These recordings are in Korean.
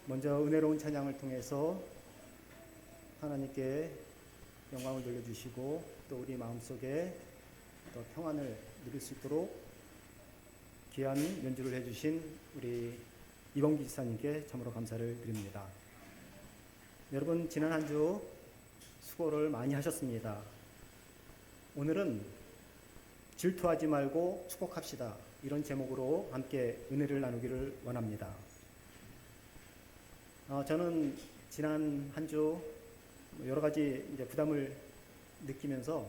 먼저 은혜로운 찬양을 통해서 하나님께 영광을 돌려주시고 또 우리 마음속에 또 평안을 누릴 수 있도록 귀한 연주를 해주신 우리 이범기 지사님께 참으로 감사를 드립니다. 여러분, 지난 한 주 수고를 많이 하셨습니다. 오늘은 질투하지 말고 축복합시다, 이런 제목으로 함께 은혜를 나누기를 원합니다. 저는 지난 한 주 여러 가지 이제 부담을 느끼면서,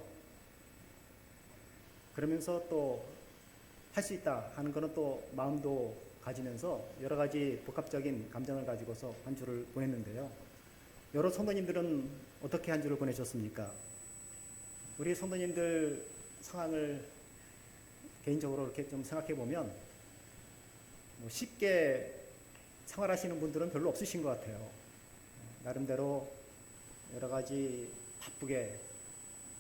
그러면서 또 할 수 있다 하는 거는 또 마음도 가지면서 여러 가지 복합적인 감정을 가지고서 한 주를 보냈는데요. 여러 성도님들은 어떻게 한 주를 보내셨습니까? 우리 성도님들 상황을 개인적으로 이렇게 좀 생각해 보면 쉽게 생활하시는 분들은 별로 없으신 것 같아요. 나름대로 여러 가지 바쁘게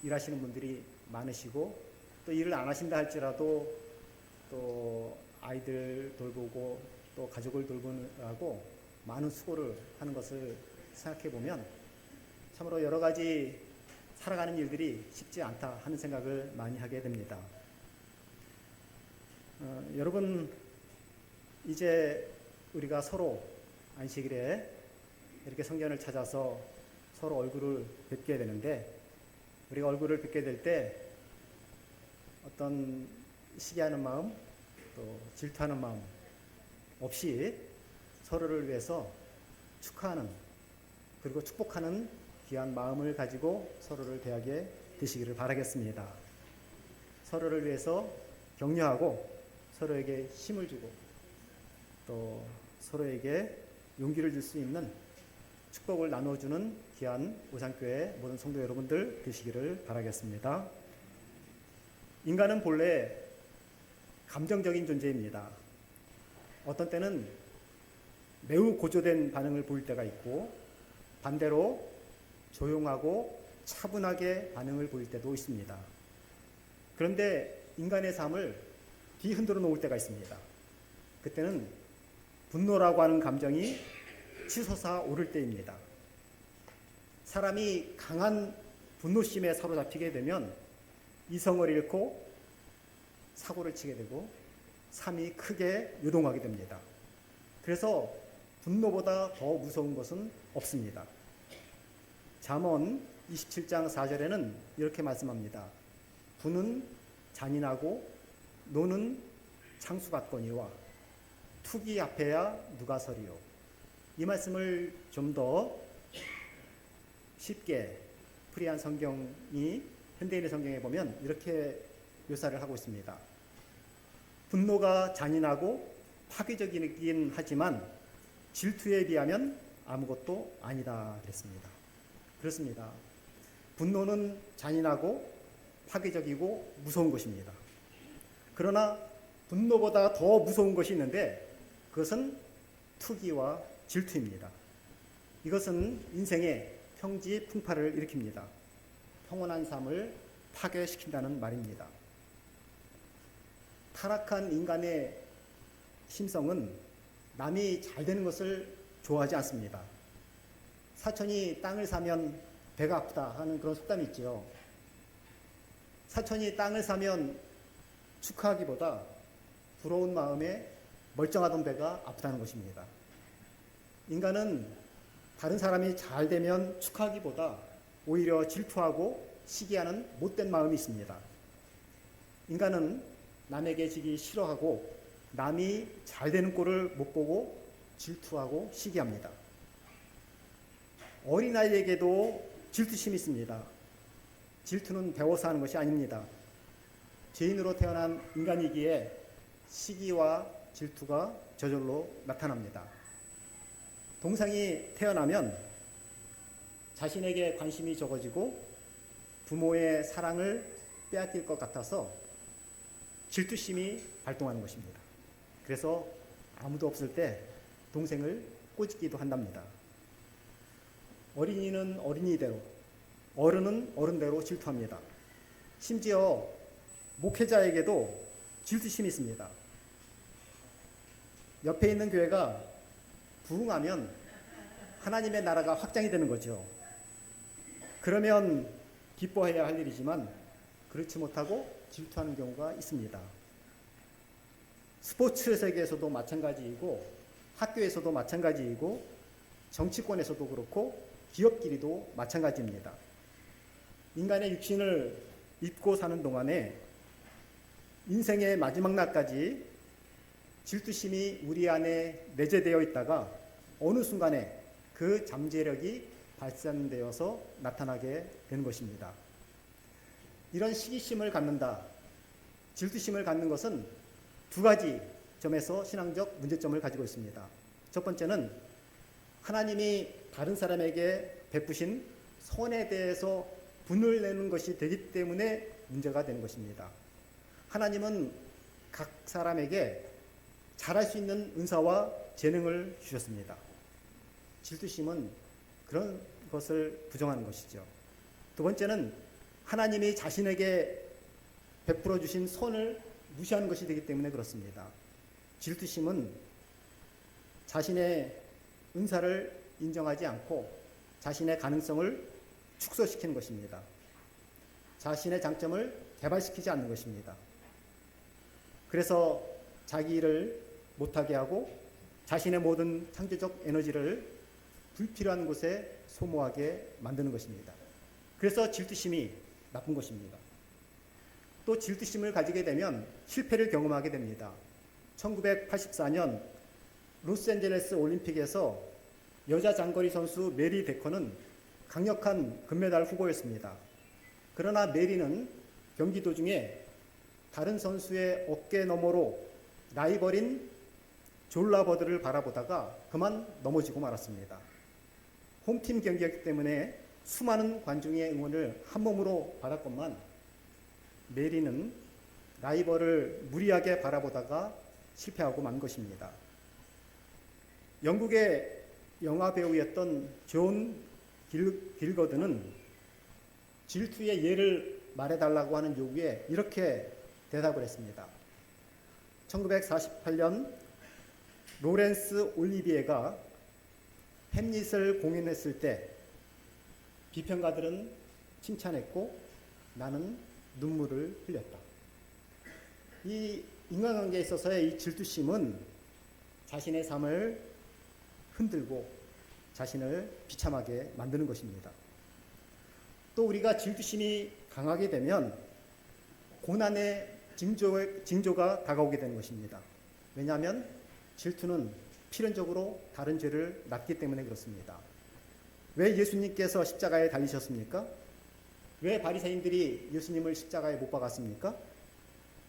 일하시는 분들이 많으시고, 또 일을 안 하신다 할지라도 또 아이들 돌보고 또 가족을 돌보느라고 많은 수고를 하는 것을 생각해 보면 참으로 여러 가지 살아가는 일들이 쉽지 않다 하는 생각을 많이 하게 됩니다. 여러분, 이제 우리가 서로 안식일에 이렇게 성전을 찾아서 서로 얼굴을 뵙게 되는데, 우리가 얼굴을 뵙게 될 때 어떤 시기하는 마음, 또 질투하는 마음 없이 서로를 위해서 축하하는, 그리고 축복하는 귀한 마음을 가지고 서로를 대하게 되시기를 바라겠습니다. 서로를 위해서 격려하고 서로에게 힘을 주고 또 서로에게 용기를 줄 수 있는 축복을 나눠주는 귀한 우산교회 모든 성도 여러분들 되시기를 바라겠습니다. 인간은 본래 감정적인 존재입니다. 어떤 때는 매우 고조된 반응을 보일 때가 있고, 반대로 조용하고 차분하게 반응을 보일 때도 있습니다. 그런데 인간의 삶을 뒤흔들어 놓을 때가 있습니다. 그때는 분노라고 하는 감정이 치솟아 오를 때입니다. 사람이 강한 분노심에 사로잡히게 되면 이성을 잃고 사고를 치게 되고 삶이 크게 요동하게 됩니다. 그래서 분노보다 더 무서운 것은 없습니다. 잠언 27장 4절에는 이렇게 말씀합니다. 분은 잔인하고 노는 창수 같거니와 투기 앞에야 누가 서리요. 이 말씀을 좀 더 쉽게 풀이한 성경이 현대인의 성경에 보면 이렇게 묘사를 하고 있습니다. 분노가 잔인하고 파괴적이긴 하지만 질투에 비하면 아무것도 아니다 그랬습니다. 그렇습니다. 분노는 잔인하고 파괴적이고 무서운 것입니다. 그러나 분노보다 더 무서운 것이 있는데 그것은 투기와 질투입니다. 이것은 인생의 평지풍파를 일으킵니다. 평온한 삶을 파괴시킨다는 말입니다. 타락한 인간의 심성은 남이 잘 되는 것을 좋아하지 않습니다. 사촌이 땅을 사면 배가 아프다 하는 그런 속담이 있죠. 사촌이 땅을 사면 축하하기보다 부러운 마음에 멀쩡하던 배가 아프다는 것입니다. 인간은 다른 사람이 잘 되면 축하하기보다 오히려 질투하고 시기하는 못된 마음이 있습니다. 인간은 남에게 지기 싫어하고 남이 잘 되는 꼴을 못 보고 질투하고 시기합니다. 어린아이에게도 질투심이 있습니다. 질투는 배워서 하는 것이 아닙니다. 죄인으로 태어난 인간이기에 시기와 질투가 저절로 나타납니다. 동생이 태어나면 자신에게 관심이 적어지고 부모의 사랑을 빼앗길 것 같아서 질투심이 발동하는 것입니다. 그래서 아무도 없을 때 동생을 꼬집기도 한답니다. 어린이는 어린이대로, 어른은 어른대로 질투합니다. 심지어 목회자에게도 질투심이 있습니다. 옆에 있는 교회가 부흥하면 하나님의 나라가 확장이 되는 거죠. 그러면 기뻐해야 할 일이지만 그렇지 못하고 질투하는 경우가 있습니다. 스포츠 세계에서도 마찬가지이고 학교에서도 마찬가지이고 정치권에서도 그렇고 기업끼리도 마찬가지입니다. 인간의 육신을 입고 사는 동안에 인생의 마지막 날까지 질투심이 우리 안에 내재되어 있다가 어느 순간에 그 잠재력이 발산되어서 나타나게 되는 것입니다. 이런 시기심을 갖는다, 질투심을 갖는 것은 두 가지 점에서 신앙적 문제점을 가지고 있습니다. 첫 번째는 하나님이 다른 사람에게 베푸신 선에 대해서 분을 내는 것이 되기 때문에 문제가 되는 것입니다. 하나님은 각 사람에게 잘할 수 있는 은사와 재능을 주셨습니다. 질투심은 그런 것을 부정하는 것이죠. 두 번째는 하나님이 자신에게 베풀어 주신 선을 무시하는 것이 되기 때문에 그렇습니다. 질투심은 자신의 은사를 인정하지 않고 자신의 가능성을 축소시키는 것입니다. 자신의 장점을 개발시키지 않는 것입니다. 그래서 자기 일을 못하게 하고 자신의 모든 창조적 에너지를 불필요한 곳에 소모하게 만드는 것입니다. 그래서 질투심이 나쁜 것입니다. 또 질투심을 가지게 되면 실패를 경험하게 됩니다. 1984년 로스앤젤레스 올림픽에서 여자 장거리 선수 메리 베커는 강력한 금메달 후보였습니다. 그러나 메리는 경기 도중에 다른 선수의 어깨 너머로 라이벌인 졸라 버드를 바라보다가 그만 넘어지고 말았습니다. 홈팀 경기였기 때문에 수많은 관중의 응원을 한 몸으로 받았건만 메리는 라이벌을 무리하게 바라보다가 실패하고 만 것입니다. 영국의 영화 배우였던 존 길거드는 질투의 예를 말해달라고 하는 요구에 이렇게 대답을 했습니다. 1948년 로렌스 올리비에가 햄릿을 공연했을 때 비평가들은 칭찬했고 나는 눈물을 흘렸다. 이 인간관계에 있어서의 이 질투심은 자신의 삶을 흔들고 자신을 비참하게 만드는 것입니다. 또 우리가 질투심이 강하게 되면 고난의 징조가 다가오게 되는 것입니다. 왜냐하면 질투는 필연적으로 다른 죄를 낳기 때문에 그렇습니다. 왜 예수님께서 십자가에 달리셨습니까? 왜 바리새인들이 예수님을 십자가에 못 박았습니까?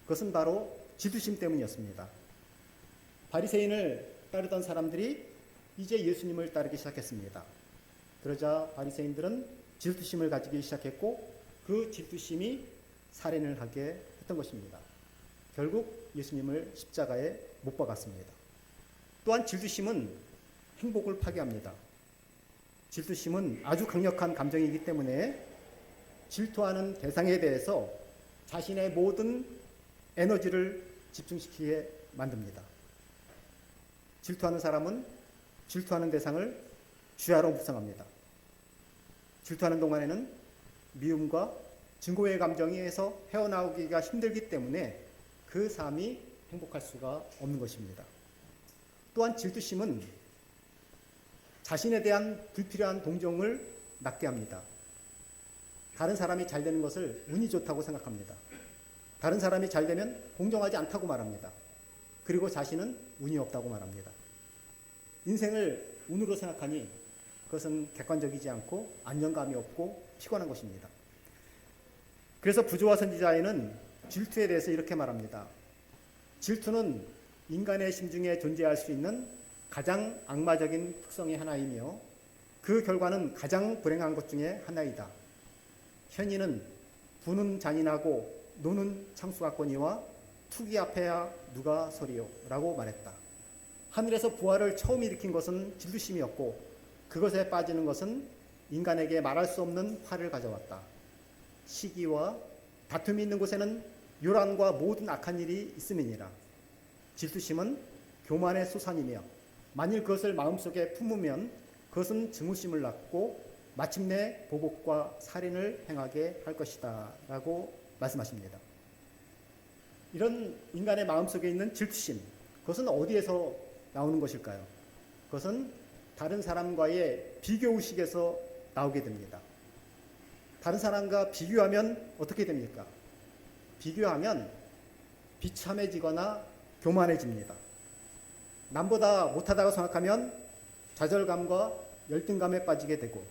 그것은 바로 질투심 때문이었습니다. 바리새인을 따르던 사람들이 이제 예수님을 따르기 시작했습니다. 그러자 바리새인들은 질투심을 가지기 시작했고 그 질투심이 살인을 하게 했던 것입니다. 결국 예수님을 십자가에 못 박았습니다. 또한 질투심은 행복을 파괴합니다. 질투심은 아주 강력한 감정이기 때문에 질투하는 대상에 대해서 자신의 모든 에너지를 집중시키게 만듭니다. 질투하는 사람은 질투하는 대상을 주야로 묵상합니다. 질투하는 동안에는 미움과 증오의 감정에서 헤어나오기가 힘들기 때문에 그 삶이 행복할 수가 없는 것입니다. 또한 질투심은 자신에 대한 불필요한 동정을 낳게 합니다. 다른 사람이 잘 되는 것을 운이 좋다고 생각합니다. 다른 사람이 잘 되면 공정하지 않다고 말합니다. 그리고 자신은 운이 없다고 말합니다. 인생을 운으로 생각하니 그것은 객관적이지 않고 안정감이 없고 피곤한 것입니다. 그래서 부조화 선지자에는 질투에 대해서 이렇게 말합니다. 질투는 인간의 심중에 존재할 수 있는 가장 악마적인 특성의 하나이며 그 결과는 가장 불행한 것 중에 하나이다. 현이는 부는 잔인하고 노는 창수 같거니와 투기 앞에야 누가 서리요 라고 말했다. 하늘에서 부활을 처음 일으킨 것은 질투심이었고 그것에 빠지는 것은 인간에게 말할 수 없는 화를 가져왔다. 시기와 다툼이 있는 곳에는 요란과 모든 악한 일이 있음이니라. 질투심은 교만의 소산이며 만일 그것을 마음속에 품으면 그것은 증오심을 낳고 마침내 보복과 살인을 행하게 할 것이다 라고 말씀하십니다. 이런 인간의 마음속에 있는 질투심, 그것은 어디에서 나오는 것일까요? 그것은 다른 사람과의 비교의식에서 나오게 됩니다. 다른 사람과 비교하면 어떻게 됩니까? 비교하면 비참해지거나 교만해집니다. 남보다 못하다고 생각하면 좌절감과 열등감에 빠지게 되고,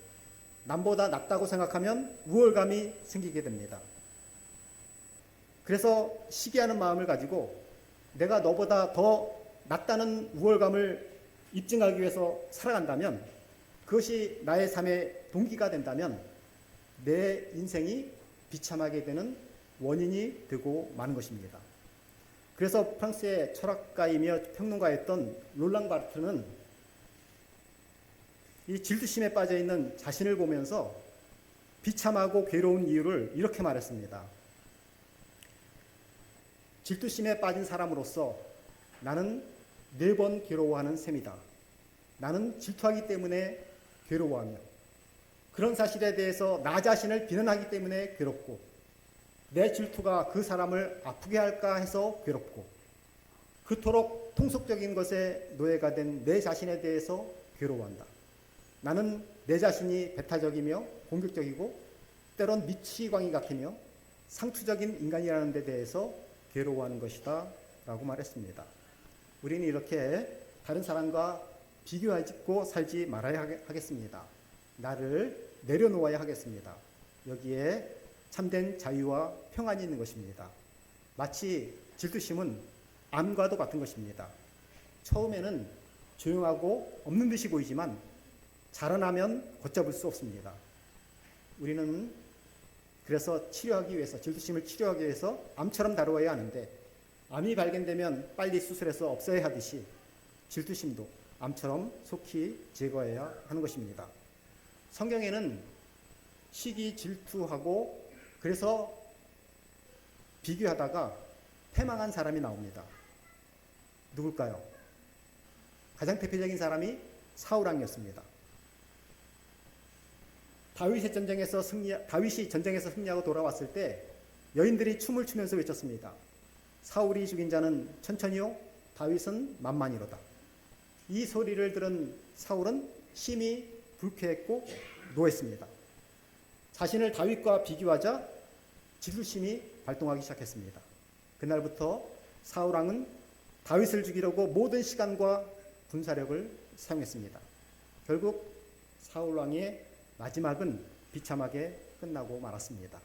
남보다 낫다고 생각하면 우월감이 생기게 됩니다. 그래서 시기하는 마음을 가지고 내가 너보다 더 낫다는 우월감을 입증하기 위해서 살아간다면, 그것이 나의 삶의 동기가 된다면 내 인생이 비참하게 되는 원인이 되고 마는 것입니다. 그래서 프랑스의 철학가이며 평론가였던 롤랑 바르트는 이 질투심에 빠져 있는 자신을 보면서 비참하고 괴로운 이유를 이렇게 말했습니다. 질투심에 빠진 사람으로서 나는 4번 괴로워하는 셈이다. 나는 질투하기 때문에 괴로워하며, 그런 사실에 대해서 나 자신을 비난하기 때문에 괴롭고, 내 질투가 그 사람을 아프게 할까 해서 괴롭고, 그토록 통속적인 것에 노예가 된 내 자신에 대해서 괴로워한다. 나는 내 자신이 배타적이며 공격적이고 때론 미치광이 같으며 상투적인 인간이라는 데 대해서 괴로워하는 것이다 라고 말했습니다. 우리는 이렇게 다른 사람과 비교하고 살지 말아야 하겠습니다. 나를 내려놓아야 하겠습니다. 여기에 참된 자유와 평안이 있는 것입니다. 마치 질투심은 암과도 같은 것입니다. 처음에는 조용하고 없는 듯이 보이지만 자라나면 걷잡을 수 없습니다. 우리는 그래서 치료하기 위해서, 질투심을 치료하기 위해서 암처럼 다루어야 하는데, 암이 발견되면 빨리 수술해서 없애야 하듯이 질투심도 암처럼 속히 제거해야 하는 것입니다. 성경에는 시기 질투하고 그래서 비교하다가 패망한 사람이 나옵니다. 누굴까요? 가장 대표적인 사람이 사울 왕이었습니다. 다윗이 전쟁에서 승리하고 돌아왔을 때 여인들이 춤을 추면서 외쳤습니다. 사울이 죽인 자는 천천히요, 다윗은 만만이로다. 이 소리를 들은 사울은 심히 불쾌했고 노했습니다. 자신을 다윗과 비교하자 질투심이 발동하기 시작했습니다. 그날부터 사울 왕은 다윗을 죽이려고 모든 시간과 군사력을 사용했습니다. 결국 사울 왕의 마지막은 비참하게 끝나고 말았습니다.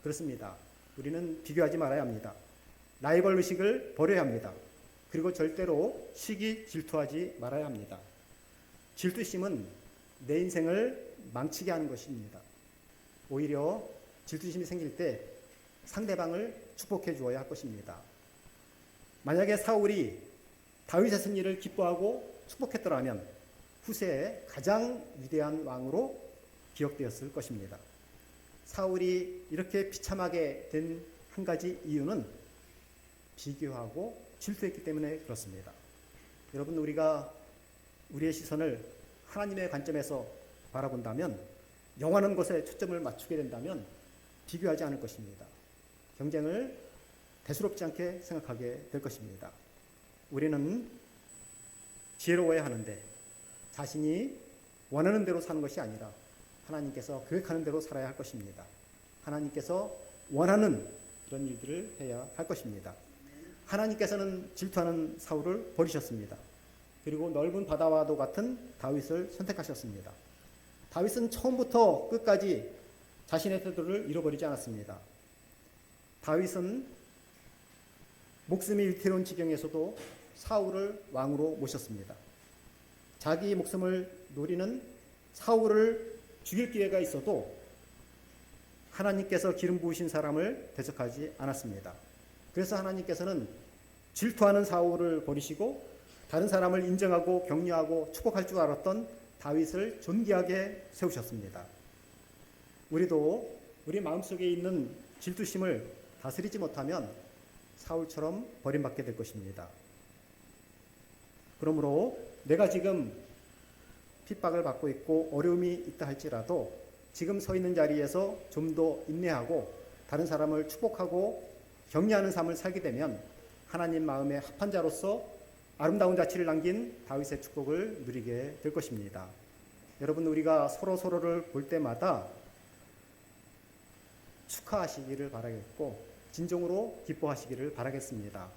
그렇습니다. 우리는 비교하지 말아야 합니다. 라이벌 의식을 버려야 합니다. 그리고 절대로 시기 질투하지 말아야 합니다. 질투심은 내 인생을 망치게 하는 것입니다. 오히려 질투심이 생길 때 상대방을 축복해 주어야 할 것입니다. 만약에 사울이 다윗의 승리를 기뻐하고 축복했더라면 후세에 가장 위대한 왕으로 기억되었을 것입니다. 사울이 이렇게 비참하게 된 한 가지 이유는 비교하고 질투했기 때문에 그렇습니다. 여러분, 우리가 우리의 시선을 하나님의 관점에서 바라본다면, 영원한 것에 초점을 맞추게 된다면 비교하지 않을 것입니다. 경쟁을 대수롭지 않게 생각하게 될 것입니다. 우리는 지혜로워야 하는데 자신이 원하는 대로 사는 것이 아니라 하나님께서 계획하는 대로 살아야 할 것입니다. 하나님께서 원하는 그런 일들을 해야 할 것입니다. 하나님께서는 질투하는 사울을 버리셨습니다. 그리고 넓은 바다와도 같은 다윗을 선택하셨습니다. 다윗은 처음부터 끝까지 자신의 태도를 잃어버리지 않았습니다. 다윗은 목숨이 위태로운 지경에서도 사울을 왕으로 모셨습니다. 자기 목숨을 노리는 사울을 죽일 기회가 있어도 하나님께서 기름 부으신 사람을 대적하지 않았습니다. 그래서 하나님께서는 질투하는 사울을 버리시고 다른 사람을 인정하고 격려하고 축복할 줄 알았던 다윗을 존귀하게 세우셨습니다. 우리도 우리 마음속에 있는 질투심을 다스리지 못하면 사울처럼 버림받게 될 것입니다. 그러므로 내가 지금 핍박을 받고 있고 어려움이 있다 할지라도 지금 서 있는 자리에서 좀 더 인내하고 다른 사람을 축복하고 격려하는 삶을 살게 되면 하나님 마음에 합한 자로서 아름다운 자취를 남긴 다윗의 축복을 누리게 될 것입니다. 여러분, 우리가 서로를 볼 때마다 축하하시기를 바라겠고 진정으로 기뻐하시기를 바라겠습니다.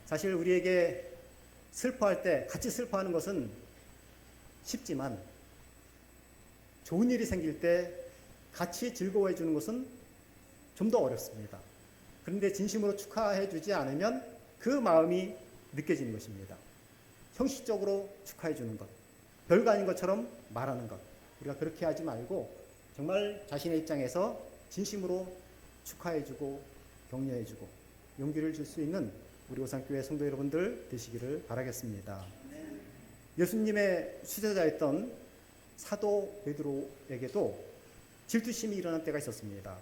사실 우리에게 슬퍼할 때 같이 슬퍼하는 것은 쉽지만 좋은 일이 생길 때 같이 즐거워해 주는 것은 좀 더 어렵습니다. 그런데 진심으로 축하해 주지 않으면 그 마음이 느껴지는 것입니다. 형식적으로 축하해 주는 것, 별거 아닌 것처럼 말하는 것, 우리가 그렇게 하지 말고 정말 자신의 입장에서 진심으로 축하해 주고 격려해 주고 용기를 줄 수 있는 우리 오산교회 성도 여러분들 되시기를 바라겠습니다. 예수님의 수제자였던 사도 베드로에게도 질투심이 일어난 때가 있었습니다.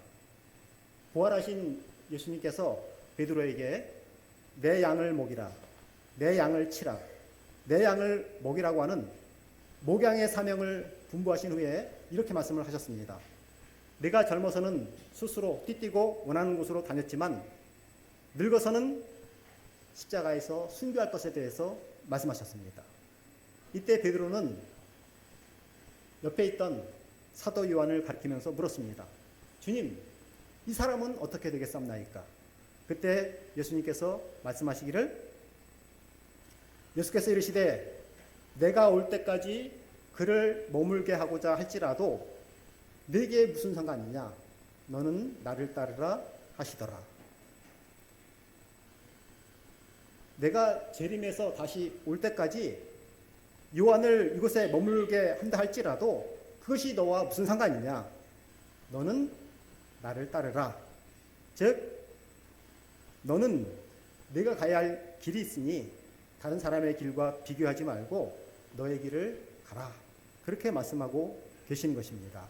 부활하신 예수님께서 베드로에게 내 양을 먹이라, 내 양을 치라, 내 양을 먹이라고 하는 목양의 사명을 분부하신 후에 이렇게 말씀을 하셨습니다. 내가 젊어서는 스스로 띠뛰고 원하는 곳으로 다녔지만 늙어서는 십자가에서 순교할 것에 대해서 말씀하셨습니다. 이때 베드로는 옆에 있던 사도 요한을 가리키면서 물었습니다. 주님, 이 사람은 어떻게 되겠사옵나이까? 그때 예수님께서 말씀하시기를, 예수께서 이르시되 내가 올 때까지 그를 머물게 하고자 할지라도 네게 무슨 상관이냐? 너는 나를 따르라 하시더라. 내가 재림해서 다시 올 때까지 요한을 이곳에 머물게 한다 할지라도 그것이 너와 무슨 상관이냐? 너는 나를 따르라. 즉, 너는 내가 가야 할 길이 있으니 다른 사람의 길과 비교하지 말고 너의 길을 가라. 그렇게 말씀하고 계신 것입니다.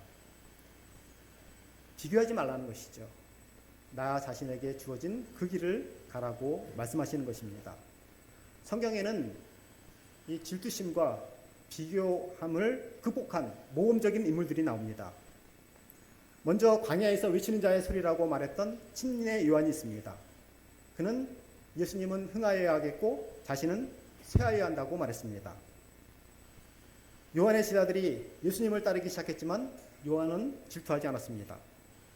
비교하지 말라는 것이죠. 나 자신에게 주어진 그 길을 가라고 말씀하시는 것입니다. 성경에는 이 질투심과 비교함을 극복한 모범적인 인물들이 나옵니다. 먼저 광야에서 외치는 자의 소리라고 말했던 침례 요한이 있습니다. 그는 예수님은 흥하여야 하겠고 자신은 쇠하여야 한다고 말했습니다. 요한의 제자들이 예수님을 따르기 시작했지만 요한은 질투하지 않았습니다.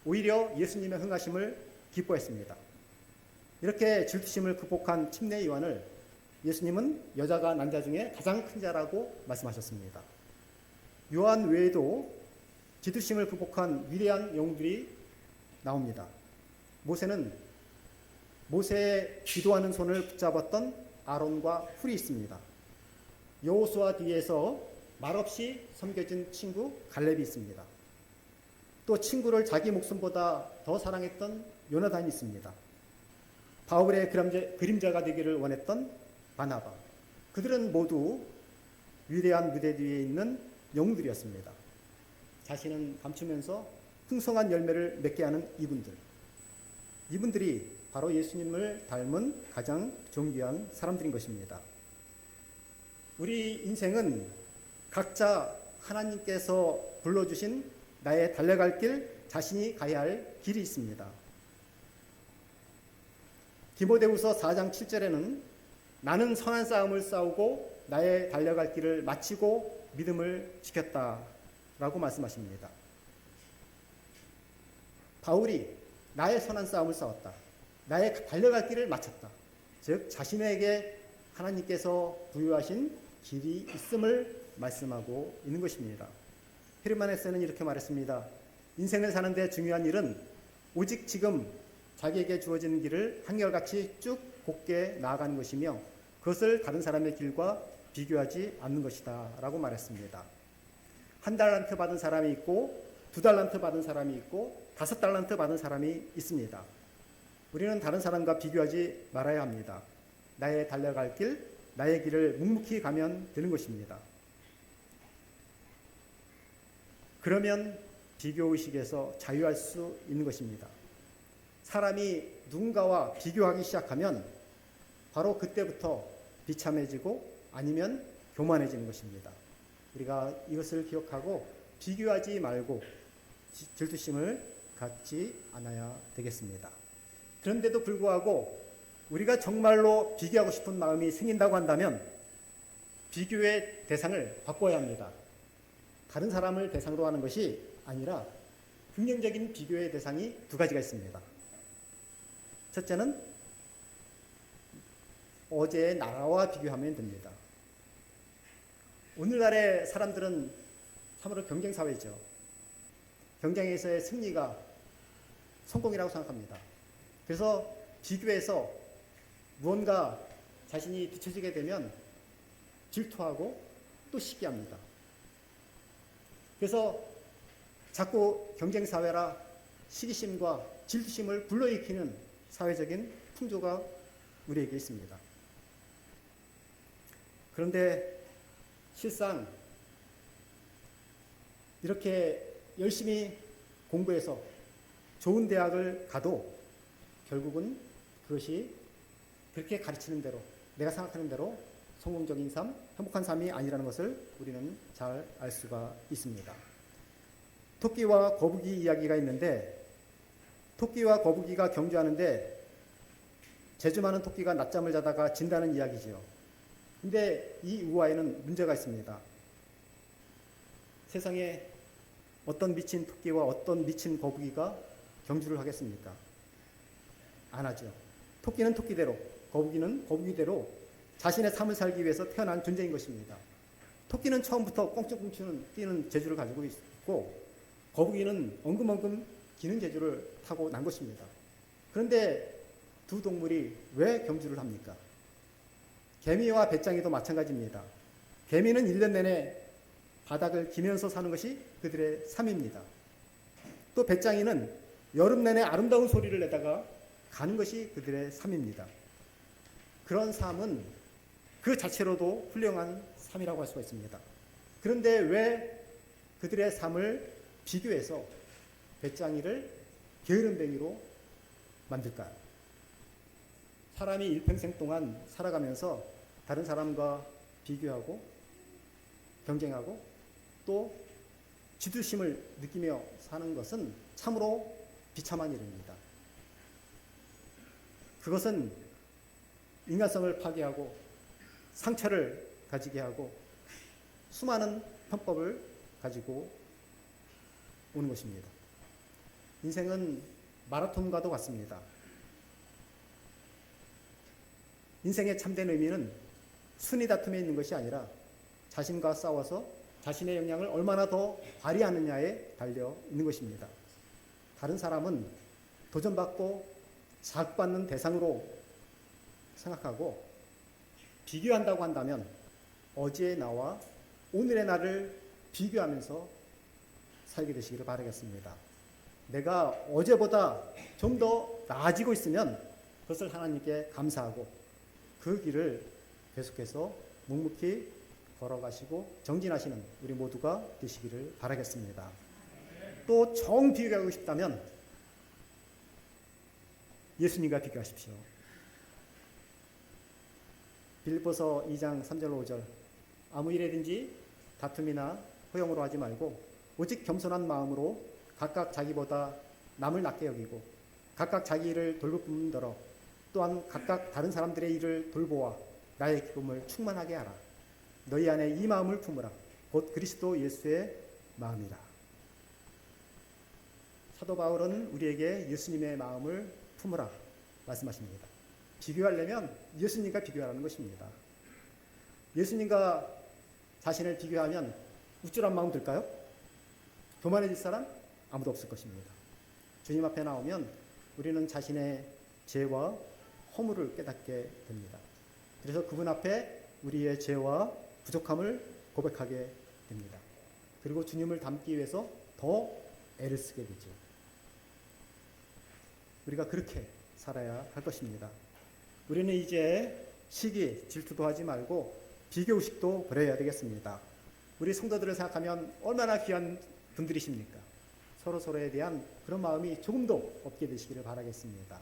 오히려 예수님의 흥하심을 기뻐했습니다. 이렇게 질투심을 극복한 침례 요한을 예수님은 여자가 난 자 중에 가장 큰 자라고 말씀하셨습니다. 요한 외에도 질투심을 극복한 위대한 영웅들이 나옵니다. 모세는 모세의 기도하는 손을 붙잡았던 아론과 훌이 있습니다. 여호수아 뒤에서 말없이 섬겨진 친구 갈렙이 있습니다. 또 친구를 자기 목숨보다 더 사랑했던 요나단이 있습니다. 바울의 그림자가 되기를 원했던 바나바. 그들은 모두 위대한 무대 뒤에 있는 영웅들이었습니다. 자신은 감추면서 풍성한 열매를 맺게 하는 이분들이 바로 예수님을 닮은 가장 존귀한 사람들인 것입니다. 우리 인생은 각자 하나님께서 불러주신 나의 달려갈 길, 자신이 가야 할 길이 있습니다. 디모데후서 4장 7절에는 나는 선한 싸움을 싸우고 나의 달려갈 길을 마치고 믿음을 지켰다 라고 말씀하십니다. 바울이 나의 선한 싸움을 싸웠다. 나의 달려갈 길을 마쳤다. 즉 자신에게 하나님께서 부여하신 길이 있음을 말씀하고 있는 것입니다. 헤르만 헤세는 이렇게 말했습니다. 인생을 사는데 중요한 일은 오직 지금 자기에게 주어지는 길을 한결같이 쭉 곧게 나아가는 것이며 그것을 다른 사람의 길과 비교하지 않는 것이다 라고 말했습니다. 1달란트 받은 사람이 있고 2달란트 받은 사람이 있고 5달란트 받은 사람이 있습니다. 우리는 다른 사람과 비교하지 말아야 합니다. 나의 달려갈 길, 나의 길을 묵묵히 가면 되는 것입니다. 그러면 비교의식에서 자유할 수 있는 것입니다. 사람이 누군가와 비교하기 시작하면 바로 그때부터 비참해지고 아니면 교만해지는 것입니다. 우리가 이것을 기억하고 비교하지 말고 질투심을 갖지 않아야 되겠습니다. 그런데도 불구하고 우리가 정말로 비교하고 싶은 마음이 생긴다고 한다면 비교의 대상을 바꿔야 합니다. 다른 사람을 대상으로 하는 것이 아니라 긍정적인 비교의 대상이 두 가지가 있습니다. 첫째는 어제의 나라와 비교하면 됩니다. 오늘날의 사람들은 참으로 경쟁사회죠. 경쟁에서의 승리가 성공이라고 생각합니다. 그래서 비교해서 무언가 자신이 뒤처지게 되면 질투하고 또 시기합니다. 그래서 자꾸 경쟁사회라 시기심과 질투심을 불러일으키는 사회적인 풍조가 우리에게 있습니다. 그런데 실상 이렇게 열심히 공부해서 좋은 대학을 가도 결국은 그것이 그렇게 가르치는 대로 내가 생각하는 대로 성공적인 삶, 행복한 삶이 아니라는 것을 우리는 잘 알 수가 있습니다. 토끼와 거북이 이야기가 있는데 토끼와 거북이가 경주하는데 재주 많은 토끼가 낮잠을 자다가 진다는 이야기지요. 근데 이 우화에는 문제가 있습니다. 세상에 어떤 미친 토끼와 어떤 미친 거북이가 경주를 하겠습니까? 안 하죠. 토끼는 토끼대로, 거북이는 거북이대로 자신의 삶을 살기 위해서 태어난 존재인 것입니다. 토끼는 처음부터 꽁충꽁충 뛰는 재주를 가지고 있고 거북이는 엉금엉금 기는 재주를 타고 난 것입니다. 그런데 두 동물이 왜 경주를 합니까? 개미와 배짱이도 마찬가지입니다. 개미는 1년 내내 바닥을 기면서 사는 것이 그들의 삶입니다. 또 배짱이는 여름 내내 아름다운 소리를 내다가 가는 것이 그들의 삶입니다. 그런 삶은 그 자체로도 훌륭한 삶이라고 할 수가 있습니다. 그런데 왜 그들의 삶을 비교해서 배짱이를 게으름뱅이로 만들까요? 사람이 일평생 동안 살아가면서 다른 사람과 비교하고 경쟁하고 또 질투심을 느끼며 사는 것은 참으로 비참한 일입니다. 그것은 인간성을 파괴하고 상처를 가지게 하고 수많은 편법을 가지고 오는 것입니다. 인생은 마라톤과도 같습니다. 인생의 참된 의미는 순위 다툼에 있는 것이 아니라 자신과 싸워서 자신의 역량을 얼마나 더 발휘하느냐에 달려 있는 것입니다. 다른 사람은 도전받고 자극받는 대상으로 생각하고 비교한다고 한다면 어제의 나와 오늘의 나를 비교하면서 살게 되시기를 바라겠습니다. 내가 어제보다 좀 더 나아지고 있으면 그것을 하나님께 감사하고 그 길을 계속해서 묵묵히 걸어가시고 정진하시는 우리 모두가 되시기를 바라겠습니다. 또 정 비교하고 싶다면 예수님과 비교하십시오. 빌립보서 2장 3절 5절 아무 일에든지 다툼이나 허용으로 하지 말고 오직 겸손한 마음으로 각각 자기보다 남을 낮게 여기고 각각 자기 일을 돌볼 뿐더러 또한 각각 다른 사람들의 일을 돌보아 나의 기쁨을 충만하게 하라. 너희 안에 이 마음을 품으라. 곧 그리스도 예수의 마음이라. 사도 바울은 우리에게 예수님의 마음을 품으라 말씀하십니다. 비교하려면 예수님과 비교하라는 것입니다. 예수님과 자신을 비교하면 우쭐한 마음 들까요? 교만해질 사람? 아무도 없을 것입니다. 주님 앞에 나오면 우리는 자신의 죄와 허물을 깨닫게 됩니다. 그래서 그분 앞에 우리의 죄와 부족함을 고백하게 됩니다. 그리고 주님을 닮기 위해서 더 애를 쓰게 되죠. 우리가 그렇게 살아야 할 것입니다. 우리는 이제 시기, 질투도 하지 말고 비교의식도 버려야 되겠습니다. 우리 성도들을 생각하면 얼마나 귀한 분들이십니까? 서로서로에 대한 그런 마음이 조금도 없게 되시기를 바라겠습니다.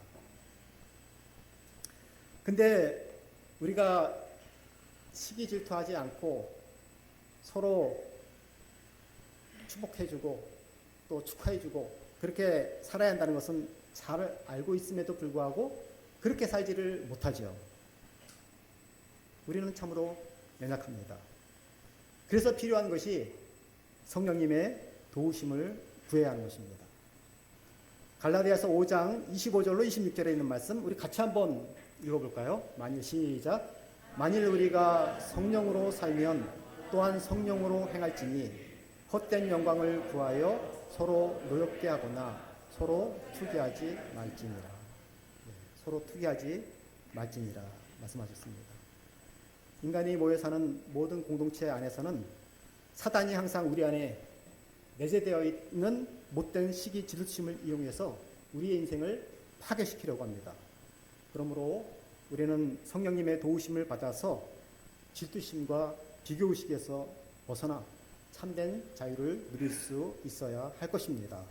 근데 우리가 시기 질투하지 않고 서로 축복해주고 또 축하해주고 그렇게 살아야 한다는 것은 잘 알고 있음에도 불구하고 그렇게 살지를 못하죠. 우리는 참으로 연약합니다. 그래서 필요한 것이 성령님의 도우심을 구해야 하는 것입니다. 갈라디아서 5장 25절로 26절에 있는 말씀 우리 같이 한번 읽어볼까요? 시작. 만일 우리가 성령으로 살면 또한 성령으로 행할지니 헛된 영광을 구하여 서로 노엽게 하거나 서로 투기하지 말지니라. 서로 투기하지 말지니라 말씀하셨습니다. 인간이 모여 사는 모든 공동체 안에서는 사단이 항상 우리 안에 내재되어 있는 못된 시기 지루침을 이용해서 우리의 인생을 파괴시키려고 합니다. 그러므로 우리는 성령님의 도우심을 받아서 질투심과 비교의식에서 벗어나 참된 자유를 누릴 수 있어야 할 것입니다.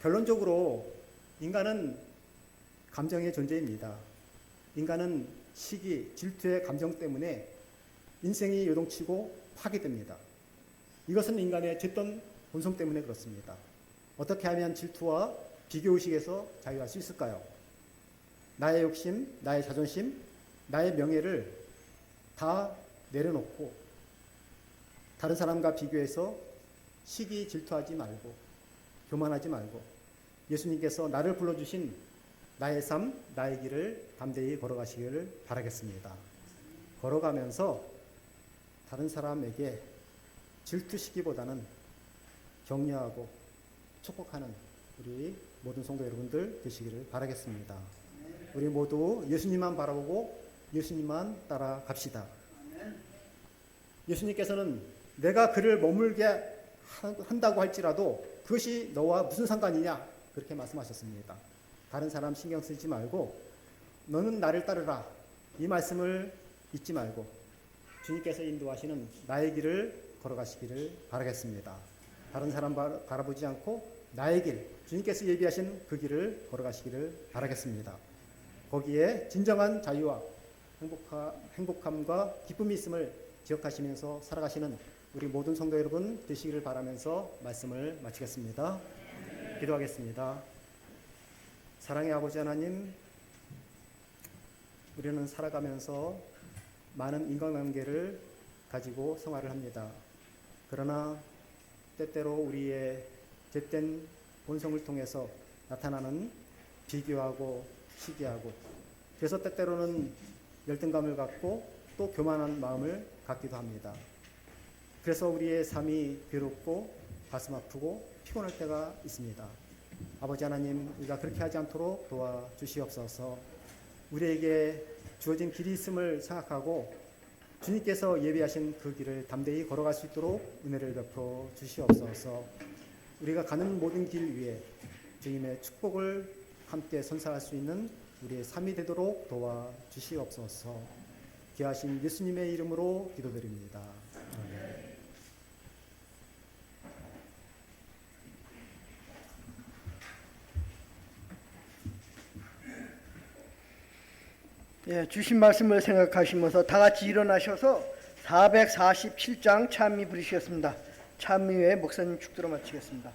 결론적으로 인간은 감정의 존재입니다. 인간은 시기, 질투의 감정 때문에 인생이 요동치고 파괴됩니다. 이것은 인간의 짙은 본성 때문에 그렇습니다. 어떻게 하면 질투와 비교의식에서 자유할 수 있을까요? 나의 욕심, 나의 자존심, 나의 명예를 다 내려놓고 다른 사람과 비교해서 시기 질투하지 말고 교만하지 말고 예수님께서 나를 불러주신 나의 삶, 나의 길을 담대히 걸어가시기를 바라겠습니다. 걸어가면서 다른 사람에게 질투시기보다는 격려하고 축복하는 우리 모든 성도 여러분들 되시기를 바라겠습니다. 우리 모두 예수님만 바라보고 예수님만 따라갑시다. 예수님께서는 내가 그를 머물게 한다고 할지라도 그것이 너와 무슨 상관이냐 그렇게 말씀하셨습니다. 다른 사람 신경 쓰지 말고 너는 나를 따르라 이 말씀을 잊지 말고 주님께서 인도하시는 나의 길을 걸어가시기를 바라겠습니다. 다른 사람 바라보지 않고 나의 길, 주님께서 예비하신 그 길을 걸어가시기를 바라겠습니다. 거기에 진정한 자유와 행복함과 기쁨이 있음을 기억하시면서 살아가시는 우리 모든 성도 여러분 되시기를 바라면서 말씀을 마치겠습니다. 기도하겠습니다. 사랑의 아버지 하나님, 우리는 살아가면서 많은 인간관계를 가지고 생활을 합니다. 그러나 때때로 우리의 젬된 본성을 통해서 나타나는 비교하고 시기하고 그래서 때때로는 열등감을 갖고 또 교만한 마음을 갖기도 합니다. 그래서 우리의 삶이 괴롭고 가슴 아프고 피곤할 때가 있습니다. 아버지 하나님, 우리가 그렇게 하지 않도록 도와주시옵소서. 우리에게 주어진 길이 있음을 생각하고 주님께서 예비하신 그 길을 담대히 걸어갈 수 있도록 은혜를 베풀어 주시옵소서. 우리가 가는 모든 길 위에 주님의 축복을 함께 선사할 수 있는 우리의 삶이 되도록 도와주시옵소서. 귀하신 예수님의 이름으로 기도드립니다. 아멘. 예, 주신 말씀을 생각하시면서 다 같이 일어나셔서 447장 찬미 부르시겠습니다. 찬미 후에 목사님 축도로 마치겠습니다.